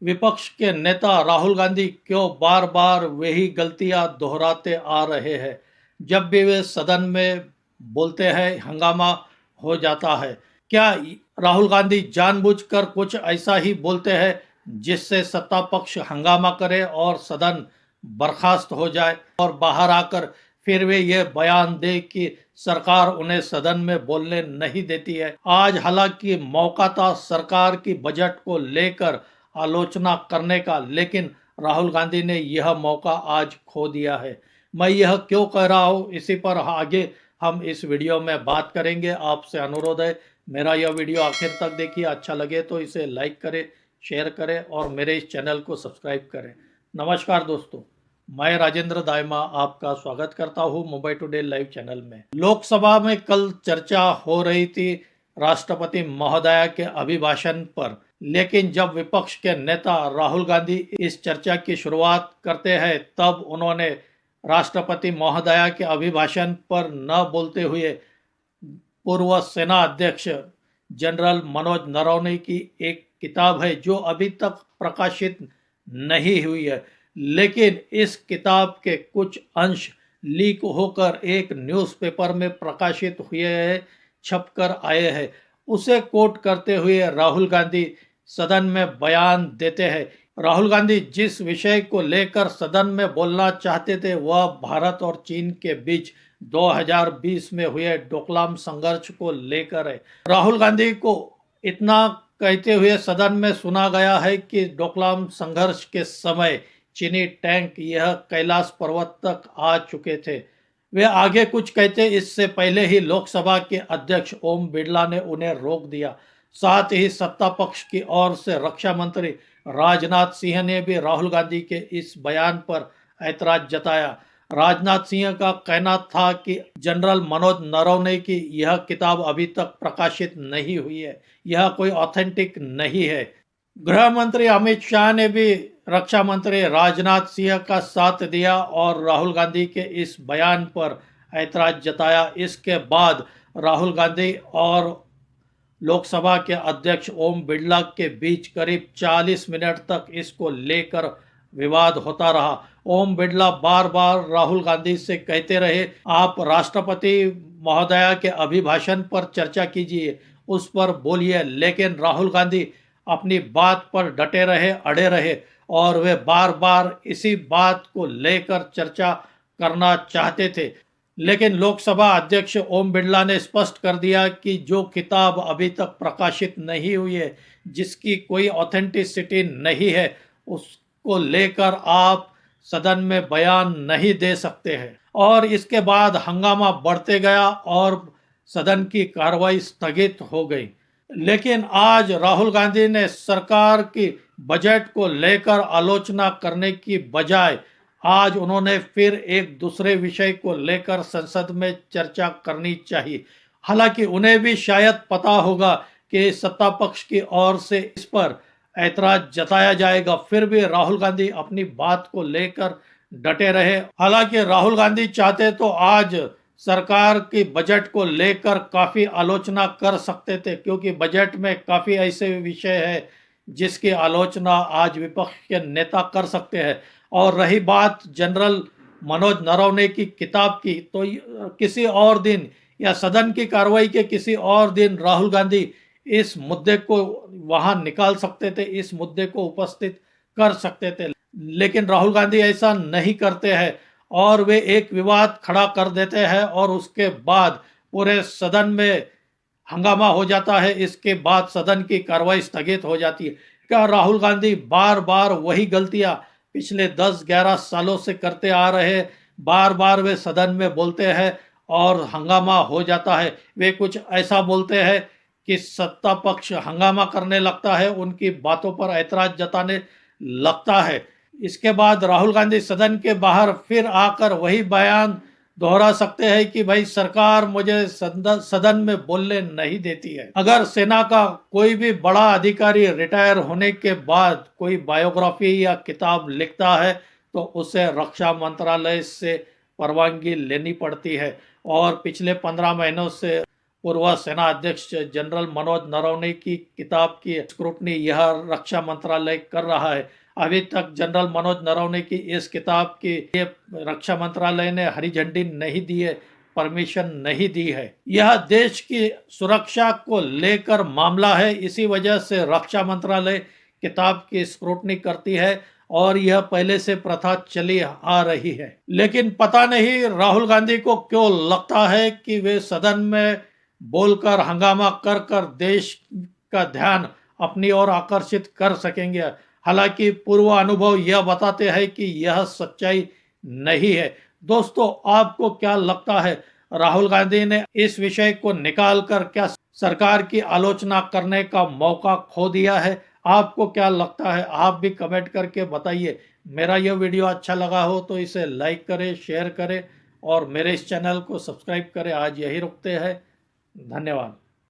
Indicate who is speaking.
Speaker 1: विपक्ष के नेता राहुल गांधी क्यों बार बार वही गलतियां दोहराते आ रहे हैं। जब भी वे सदन में बोलते हैं हंगामा हो जाता है। क्या राहुल गांधी जानबूझकर कुछ ऐसा ही बोलते हैं जिससे सत्ता पक्ष हंगामा करे और सदन बर्खास्त हो जाए और बाहर आकर फिर वे ये बयान दे कि सरकार उन्हें सदन में बोलने नहीं देती है। आज हालांकि मौका था सरकार की बजट को लेकर आलोचना करने का, लेकिन राहुल गांधी ने यह मौका आज खो दिया है। मैं यह क्यों कह रहा हूं, इसी पर आगे हम इस वीडियो में बात करेंगे। आपसे अनुरोध है मेरा यह वीडियो आखिर तक देखिए, अच्छा लगे तो इसे लाइक करें, शेयर करें और मेरे इस चैनल को सब्सक्राइब करें। नमस्कार दोस्तों, मैं राजेंद्र दायमा आपका स्वागत करता हूं मुंबई टुडे लाइव चैनल में। लोकसभा में कल चर्चा हो रही थी राष्ट्रपति महोदया के अभिभाषण पर, लेकिन जब विपक्ष के नेता राहुल गांधी इस चर्चा की शुरुआत करते हैं तब उन्होंने राष्ट्रपति महोदया के अभिभाषण पर न बोलते हुए पूर्व सेना अध्यक्ष जनरल मनोज नरवणे की एक किताब है जो अभी तक प्रकाशित नहीं हुई है, लेकिन इस किताब के कुछ अंश लीक होकर एक न्यूज़पेपर में प्रकाशित हुए हैं, छपकर आए हैं। उसे कोट करते हुए राहुल गांधी सदन में बयान देते हैं। राहुल गांधी जिस विषय को लेकर सदन में बोलना चाहते थे वह भारत और चीन के बीच 2020 में हुए डोकलाम संघर्ष को लेकर है। राहुल गांधी को इतना कहते हुए सदन में सुना गया है कि डोकलाम संघर्ष के समय चीनी टैंक यह कैलाश पर्वत तक आ चुके थे। वे आगे कुछ कहते इससे पहले ही लोकसभा के अध्यक्ष ओम बिरला ने उन्हें रोक दिया। साथ ही सत्ता पक्ष की ओर से रक्षा मंत्री राजनाथ सिंह ने भी राहुल गांधी के इस बयान पर ऐतराज जताया। राजनाथ सिंह का कहना था कि जनरल मनोज नरवणे की यह किताब अभी तक प्रकाशित नहीं हुई है, यह कोई ऑथेंटिक नहीं है। गृह मंत्री अमित शाह ने भी रक्षा मंत्री राजनाथ सिंह का साथ दिया और राहुल गांधी के इस बयान पर ऐतराज जताया। इसके बाद राहुल गांधी और लोकसभा के अध्यक्ष ओम बिरला के बीच करीब 40 मिनट तक इसको लेकर विवाद होता रहा। ओम बिरला बार बार राहुल गांधी से कहते रहे, आप राष्ट्रपति महोदया के अभिभाषण पर चर्चा कीजिए, उस पर बोलिए, लेकिन राहुल गांधी अपनी बात पर डटे रहे, अड़े रहे और वे बार बार इसी बात को लेकर चर्चा करना चाहते थे। लेकिन लोकसभा अध्यक्ष ओम बिरला ने स्पष्ट कर दिया कि जो किताब अभी तक प्रकाशित नहीं हुई है, जिसकी कोई ऑथेंटिसिटी नहीं है, उसको लेकर आप सदन में बयान नहीं दे सकते हैं। और इसके बाद हंगामा बढ़ते गया और सदन की कार्रवाई स्थगित हो गई। लेकिन आज राहुल गांधी ने सरकार की बजट को लेकर आलोचना करने की बजाय आज उन्होंने फिर एक दूसरे विषय को लेकर संसद में चर्चा करनी चाहिए। हालांकि उन्हें भी शायद पता होगा कि सत्ता पक्ष की ओर से इस पर ऐतराज जताया जाएगा, फिर भी राहुल गांधी अपनी बात को लेकर डटे रहे। हालांकि राहुल गांधी चाहते तो आज सरकार की बजट को लेकर काफ़ी आलोचना कर सकते थे, क्योंकि बजट में काफ़ी ऐसे विषय है जिसकी आलोचना आज विपक्ष के नेता कर सकते हैं। और रही बात जनरल मनोज नरवणे की किताब की, तो किसी और दिन या सदन की कार्रवाई के किसी और दिन राहुल गांधी इस मुद्दे को वहां निकाल सकते थे, इस मुद्दे को उपस्थित कर सकते थे, लेकिन राहुल गांधी ऐसा नहीं करते हैं और वे एक विवाद खड़ा कर देते हैं और उसके बाद पूरे सदन में हंगामा हो जाता है। इसके बाद सदन की कार्रवाई स्थगित हो जाती है। क्या राहुल गांधी बार बार वही गलतियां पिछले 10-11 सालों से करते आ रहे, बार बार वे सदन में बोलते हैं और हंगामा हो जाता है। वे कुछ ऐसा बोलते हैं कि सत्ता पक्ष हंगामा करने लगता है, उनकी बातों पर ऐतराज जताने लगता है। इसके बाद राहुल गांधी सदन के बाहर फिर आकर वही बयान दोहरा सकते हैं कि भाई सरकार मुझे सदन में बोलने नहीं देती है। अगर सेना का कोई भी बड़ा अधिकारी रिटायर होने के बाद कोई बायोग्राफी या किताब लिखता है तो उसे रक्षा मंत्रालय से परवानगी लेनी पड़ती है और पिछले 15 महीनों से पूर्व सेना अध्यक्ष जनरल मनोज नरवणे की किताब की स्क्रूटनी यह रक्षा मंत्रालय कर रहा है। अभी तक जनरल मनोज नरवणे की इस किताब की ये रक्षा मंत्रालय ने हरी झंडी नहीं दी है, परमिशन नहीं दी है। यह देश की सुरक्षा को लेकर मामला है, इसी वजह से रक्षा मंत्रालय किताब की स्क्रूटनी करती है और यह पहले से प्रथा चली आ रही है। लेकिन पता नहीं राहुल गांधी को क्यों लगता है कि वे सदन में बोलकर हंगामा कर कर देश का ध्यान अपनी ओर आकर्षित कर सकेंगे। हालांकि पूर्व अनुभव यह बताते हैं कि यह सच्चाई नहीं है। दोस्तों, आपको क्या लगता है, राहुल गांधी ने इस विषय को निकालकर क्या सरकार की आलोचना करने का मौका खो दिया है? आपको क्या लगता है? आप भी कमेंट करके बताइए। मेरा यह वीडियो अच्छा लगा हो तो इसे लाइक करें, शेयर करें और मेरे इस चैनल को सब्सक्राइब करें। आज यही रुकते हैं। धन्यवाद।